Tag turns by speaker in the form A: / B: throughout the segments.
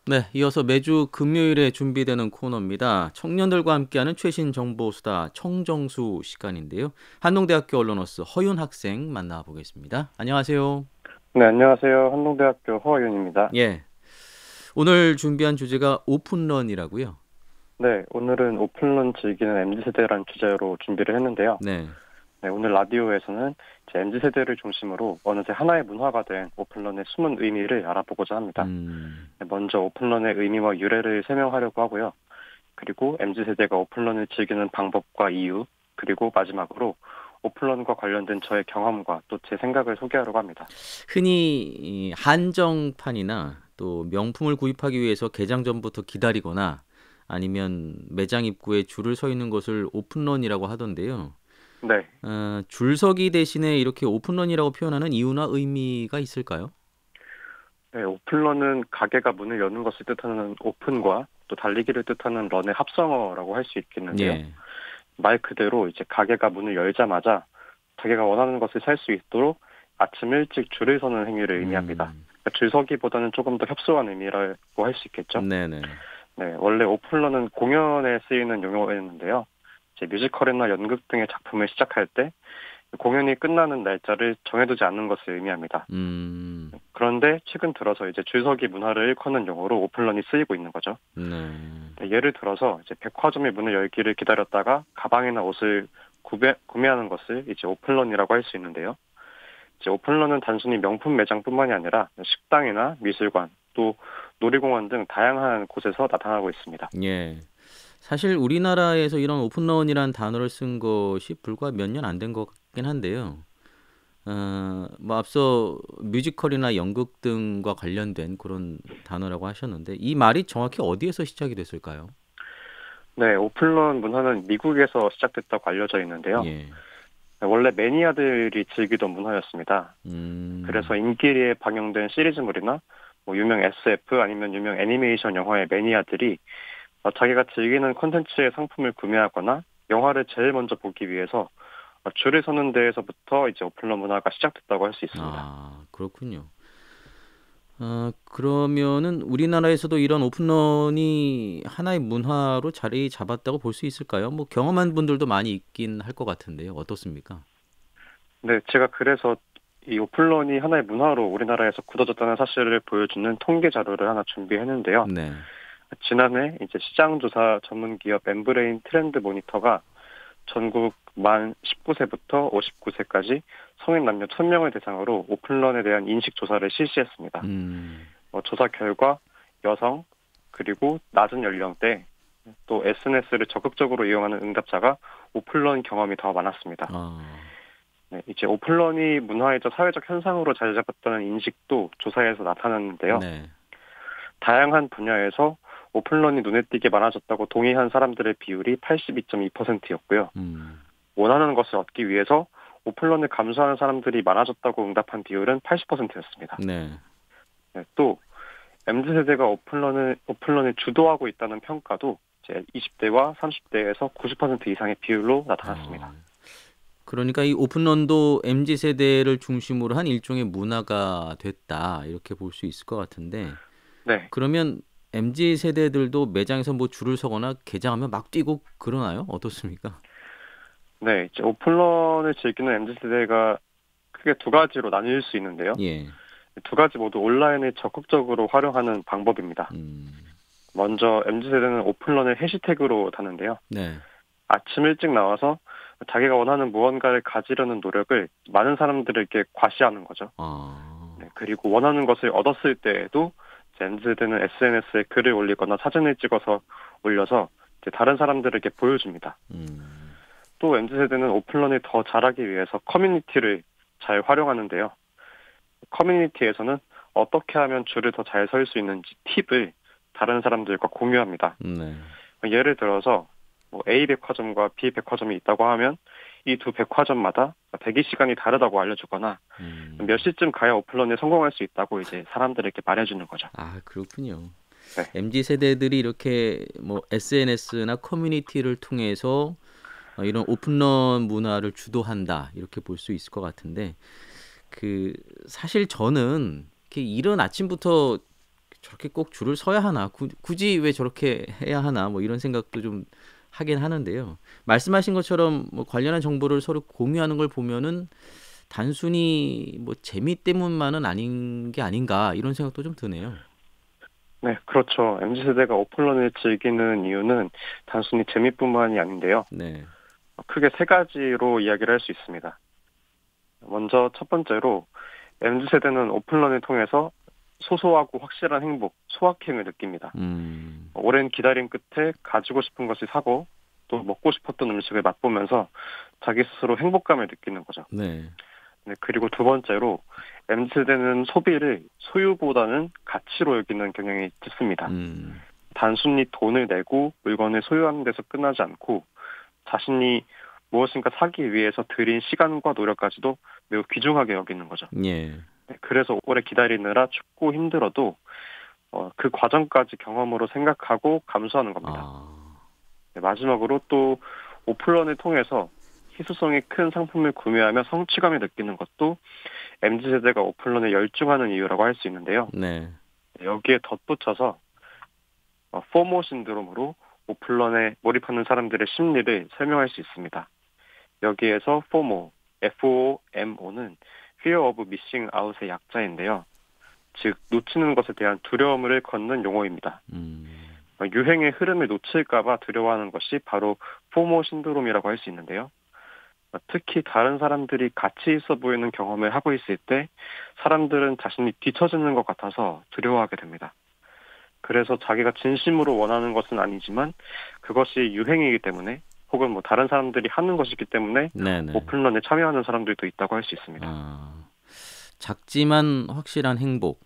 A: 네, 이어서 매주 금요일에 준비되는 코너입니다. 청년들과 함께하는 최신 정보 수다 청정수 시간인데요. 한동대학교 언론어스 허윤 학생 만나보겠습니다. 안녕하세요.
B: 네, 안녕하세요. 한동대학교 허윤입니다.
A: 예, 오늘 준비한 주제가 오픈런이라고요.
B: 네, 오늘은 오픈런 즐기는 MZ세대라는 주제로 준비를 했는데요.
A: 네,
B: 네, 오늘 라디오에서는 제 MZ세대를 중심으로 어느새 하나의 문화가 된 오픈런의 숨은 의미를 알아보고자 합니다.
A: 음,
B: 네, 먼저 오픈런의 의미와 유래를 설명하려고 하고요. 그리고 MZ세대가 오픈런을 즐기는 방법과 이유, 그리고 마지막으로 오픈런과 관련된 저의 경험과 또 제 생각을 소개하려고 합니다.
A: 흔히 이 한정판이나 또 명품을 구입하기 위해서 개장 전부터 기다리거나 아니면 매장 입구에 줄을 서 있는 것을 오픈런이라고 하던데요.
B: 네,
A: 줄서기 대신에 이렇게 오픈런이라고 표현하는 이유나 의미가 있을까요?
B: 네, 오픈런은 가게가 문을 여는 것을 뜻하는 오픈과 또 달리기를 뜻하는 런의 합성어라고 할 수 있겠는데요.
A: 예.
B: 말 그대로 이제 가게가 문을 열자마자 자기가 원하는 것을 살 수 있도록 아침 일찍 줄을 서는 행위를 의미합니다.
A: 음.
B: 그러니까 줄 서기보다는 조금 더 협소한 의미라고 할 수 있겠죠.
A: 네네.
B: 네, 원래 오픈런은 공연에 쓰이는 용어였는데요. 이제 뮤지컬이나 연극 등의 작품을 시작할 때 공연이 끝나는 날짜를 정해두지 않는 것을 의미합니다.
A: 음.
B: 그런데 최근 들어서 이제 줄서기 문화를 일컫는 용어로 오픈런이 쓰이고 있는 거죠.
A: 네.
B: 네, 예를 들어서 이제 백화점의 문을 열기를 기다렸다가 가방이나 옷을 구매하는 것을 이제 오픈런이라고 할 수 있는데요. 이제 오픈런은 단순히 명품 매장뿐만이 아니라 식당이나 미술관, 또 놀이공원 등 다양한 곳에서 나타나고 있습니다.
A: 예. 사실 우리나라에서 이런 오픈런이란 단어를 쓴 것이 불과 몇 년 안 된 것 같긴 한데요. 뭐 앞서 뮤지컬이나 연극 등과 관련된 그런 단어라고 하셨는데 이 말이 정확히 어디에서 시작이 됐을까요?
B: 네, 오픈런 문화는 미국에서 시작됐다고 알려져 있는데요.
A: 예.
B: 원래 매니아들이 즐기던 문화였습니다.
A: 음.
B: 그래서 인기리에 방영된 시리즈물이나 뭐 유명 SF 아니면 유명 애니메이션 영화의 매니아들이 자기가 즐기는 콘텐츠의 상품을 구매하거나 영화를 제일 먼저 보기 위해서 줄을 서는 데에서부터 이제 오픈런 문화가 시작됐다고 할 수 있습니다.
A: 아, 그렇군요. 그러면은 우리나라에서도 이런 오픈런이 하나의 문화로 자리 잡았다고 볼 수 있을까요? 뭐 경험한 분들도 많이 있긴 할 것 같은데요. 어떻습니까?
B: 네, 제가 그래서 이 오픈런이 하나의 문화로 우리나라에서 굳어졌다는 사실을 보여주는 통계 자료를 하나 준비했는데요.
A: 네.
B: 지난해 이제 시장조사 전문기업 엠브레인 트렌드 모니터가 전국 만 19세부터 59세까지 성인 남녀 1000명을 대상으로 오픈런에 대한 인식 조사를 실시했습니다.
A: 음.
B: 조사 결과 여성, 그리고 낮은 연령대, 또 SNS를 적극적으로 이용하는 응답자가 오픈런 경험이 더 많았습니다.
A: 아.
B: 네, 이제 오픈런이 문화이자 사회적 현상으로 자리 잡았다는 인식도 조사에서 나타났는데요.
A: 네.
B: 다양한 분야에서 오픈런이 눈에 띄게 많아졌다고 동의한 사람들의 비율이 82.2%였고요.
A: 음.
B: 원하는 것을 얻기 위해서 오픈런을 감수하는 사람들이 많아졌다고 응답한 비율은 80%였습니다.
A: 네.
B: 네, 또 MZ세대가 오픈런을 주도하고 있다는 평가도 이제 20대와 30대에서 90% 이상의 비율로 나타났습니다.
A: 아. 그러니까 이 오픈런도 MZ 세대를 중심으로 한 일종의 문화가 됐다. 이렇게 볼 수 있을 것 같은데.
B: 네,
A: 그러면 MZ 세대들도 매장에서 뭐 줄을 서거나 개장하면 막 뛰고 그러나요? 어떻습니까?
B: 네, 이제 오픈런을 즐기는 MZ세대가 크게 두 가지로 나뉠 수 있는데요.
A: 예.
B: 두 가지 모두 온라인을 적극적으로 활용하는 방법입니다.
A: 음.
B: 먼저 MZ세대는 오픈런을 해시태그로 다는데요.
A: 네.
B: 아침 일찍 나와서 자기가 원하는 무언가를 가지려는 노력을 많은 사람들에게 과시하는 거죠.
A: 아.
B: 네, 그리고 원하는 것을 얻었을 때에도 MZ세대는 SNS에 글을 올리거나 사진을 찍어서 올려서 이제 다른 사람들에게 보여줍니다.
A: 음.
B: 또 MZ세대는 오픈런을 더 잘하기 위해서 커뮤니티를 잘 활용하는데요. 커뮤니티에서는 어떻게 하면 줄을 더 잘 설 수 있는지 팁을 다른 사람들과 공유합니다.
A: 네.
B: 예를 들어서 뭐 A 백화점과 B 백화점이 있다고 하면 이 두 백화점마다 대기 시간이 다르다고 알려주거나 몇
A: 음.
B: 시쯤 가야 오픈런에 성공할 수 있다고 이제 사람들에게 말해주는 거죠.
A: 아, 그렇군요.
B: 네.
A: MZ 세대들이 이렇게 뭐 SNS나 커뮤니티를 통해서 이런 오픈런 문화를 주도한다. 이렇게 볼 수 있을 것 같은데 그 사실 저는 이렇게 이른 아침부터 저렇게 꼭 줄을 서야 하나? 굳이 왜 저렇게 해야 하나? 뭐 이런 생각도 좀 하긴 하는데요. 말씀하신 것처럼 뭐 관련한 정보를 서로 공유하는 걸 보면은 단순히 뭐 재미 때문만은 아닌 게 아닌가 이런 생각도 좀 드네요.
B: 네, 그렇죠. MZ세대가 오픈런을 즐기는 이유는 단순히 재미뿐만이 아닌데요.
A: 네.
B: 크게 세 가지로 이야기를 할 수 있습니다. 먼저 첫 번째로 MZ세대는 오픈런을 통해서 소소하고 확실한 행복, 소확행을 느낍니다.
A: 음.
B: 오랜 기다림 끝에 가지고 싶은 것을 사고 또 먹고 싶었던 음식을 맛보면서 자기 스스로 행복감을 느끼는 거죠.
A: 네.
B: 네, 그리고 두 번째로 MZ세대는 소비를 소유보다는 가치로 여기는 경향이 짙습니다.
A: 음.
B: 단순히 돈을 내고 물건을 소유하는 데서 끝나지 않고 자신이 무엇인가 사기 위해서 들인 시간과 노력까지도 매우 귀중하게 여기는 거죠.
A: 예.
B: 네, 그래서 오래 기다리느라 춥고 힘들어도 그 과정까지 경험으로 생각하고 감수하는 겁니다.
A: 아.
B: 네, 마지막으로 또 오플런을 통해서 희소성이 큰 상품을 구매하며 성취감을 느끼는 것도 MZ세대가 오플런에 열중하는 이유라고 할 수 있는데요.
A: 네.
B: 여기에 덧붙여서 포모 신드롬으로 오플런에 몰입하는 사람들의 심리를 설명할 수 있습니다. 여기에서 FOMO, FOMO는 Fear of Missing Out의 약자인데요. 즉 놓치는 것에 대한 두려움을 걷는 용어입니다.
A: 음.
B: 유행의 흐름을 놓칠까봐 두려워하는 것이 바로 포모 신드롬이라고 할 수 있는데요. 특히 다른 사람들이 가치 있어 보이는 경험을 하고 있을 때 사람들은 자신이 뒤처지는 것 같아서 두려워하게 됩니다. 그래서 자기가 진심으로 원하는 것은 아니지만 그것이 유행이기 때문에 혹은 뭐 다른 사람들이 하는 것이기 때문에
A: 네네.
B: 오픈런에 참여하는 사람들도 있다고 할 수 있습니다.
A: 아. 작지만 확실한 행복,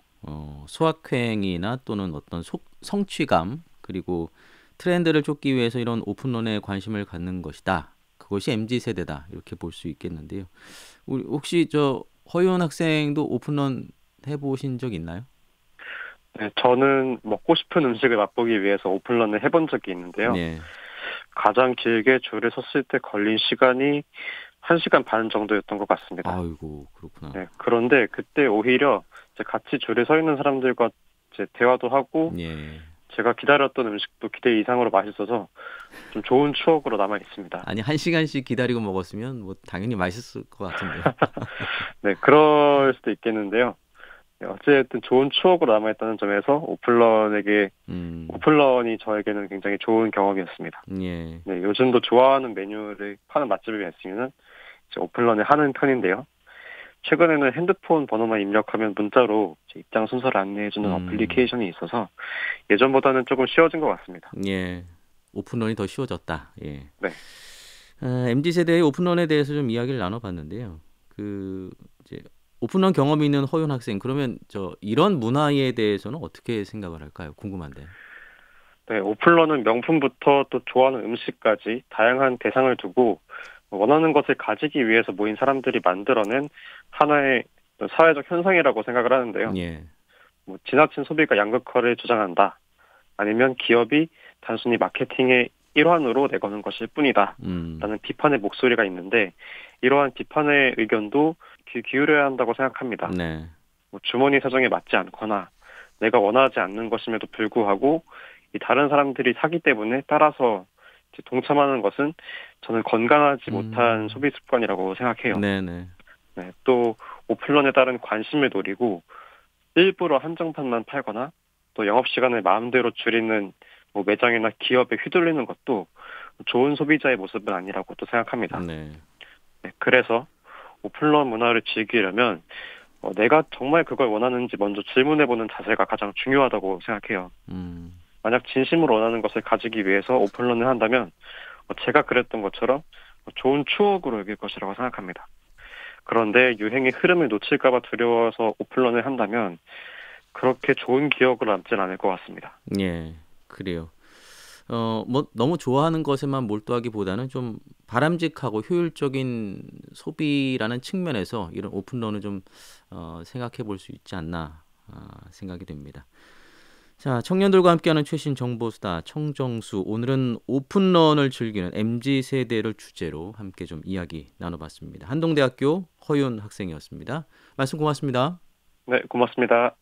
A: 소확행이나 또는 어떤 성취감, 그리고 트렌드를 쫓기 위해서 이런 오픈런에 관심을 갖는 것이다. 그것이 MZ 세대다. 이렇게 볼 수 있겠는데요. 우리 혹시 저 허윤 학생도 오픈런 해보신 적 있나요?
B: 네, 저는 먹고 싶은 음식을 맛보기 위해서 오픈런을 해본 적이 있는데요.
A: 네.
B: 가장 길게 줄을 섰을 때 걸린 시간이 1시간 반 정도였던 것 같습니다.
A: 아이고 그렇구나.
B: 네, 그런데 그때 오히려 이제 같이 줄에 서 있는 사람들과 이제 대화도 하고
A: 예.
B: 제가 기다렸던 음식도 기대 이상으로 맛있어서 좀 좋은 추억으로 남아 있습니다.
A: 아니 1시간씩 기다리고 먹었으면 뭐 당연히 맛있을 것 같은데요.
B: 네, 그럴 수도 있겠는데요. 네, 어쨌든 좋은 추억으로 남아있다는 점에서 오픈런이 저에게는 굉장히 좋은 경험이었습니다.
A: 예.
B: 네, 요즘도 좋아하는 메뉴를 파는 맛집이 있으면은 이제 오픈런을 하는 편인데요. 최근에는 핸드폰 번호만 입력하면 문자로 제 입장 순서를 안내해주는 어플리케이션이 있어서 예전보다는 조금 쉬워진 것 같습니다.
A: 예. 오픈런이 더 쉬워졌다. 예.
B: 네.
A: MZ 세대의 오픈런에 대해서 좀 이야기를 나눠봤는데요. 이제 오픈런 경험이 있는 허윤 학생, 그러면 저 이런 문화에 대해서는 어떻게 생각을 할까요? 궁금한데.
B: 네, 오픈런은 명품부터 또 좋아하는 음식까지 다양한 대상을 두고 원하는 것을 가지기 위해서 모인 사람들이 만들어낸 하나의 사회적 현상이라고 생각을 하는데요.
A: 예.
B: 뭐 지나친 소비가 양극화를 주장한다. 아니면 기업이 단순히 마케팅의 일환으로 내거는 것일 뿐이다. 라는 비판의 목소리가 있는데 이러한 비판의 의견도 귀 기울여야 한다고 생각합니다.
A: 네.
B: 뭐 주머니 사정에 맞지 않거나 내가 원하지 않는 것임에도 불구하고 이 다른 사람들이 사기 때문에 따라서 동참하는 것은 저는 건강하지 못한 소비 습관이라고 생각해요.
A: 네네.
B: 네, 또 오픈런에 따른 관심을 노리고 일부러 한정판만 팔거나 또 영업시간을 마음대로 줄이는 뭐 매장이나 기업에 휘둘리는 것도 좋은 소비자의 모습은 아니라고 또 생각합니다.
A: 네.
B: 네, 그래서 오픈런 문화를 즐기려면 내가 정말 그걸 원하는지 먼저 질문해보는 자세가 가장 중요하다고 생각해요. 만약 진심으로 원하는 것을 가지기 위해서 오픈런을 한다면 제가 그랬던 것처럼 좋은 추억으로 여길 것이라고 생각합니다. 그런데 유행의 흐름을 놓칠까봐 두려워서 오픈런을 한다면 그렇게 좋은 기억으로 남진 않을 것 같습니다.
A: 예, 그래요. 뭐 너무 좋아하는 것에만 몰두하기보다는 좀 바람직하고 효율적인 소비라는 측면에서 이런 오픈런을 좀 생각해 볼 수 있지 않나 생각이 됩니다. 자, 청년들과 함께하는 최신 정보수다 청정수. 오늘은 오픈런을 즐기는 MZ 세대를 주제로 함께 좀 이야기 나눠봤습니다. 한동대학교 허윤 학생이었습니다. 말씀 고맙습니다.
B: 네, 고맙습니다.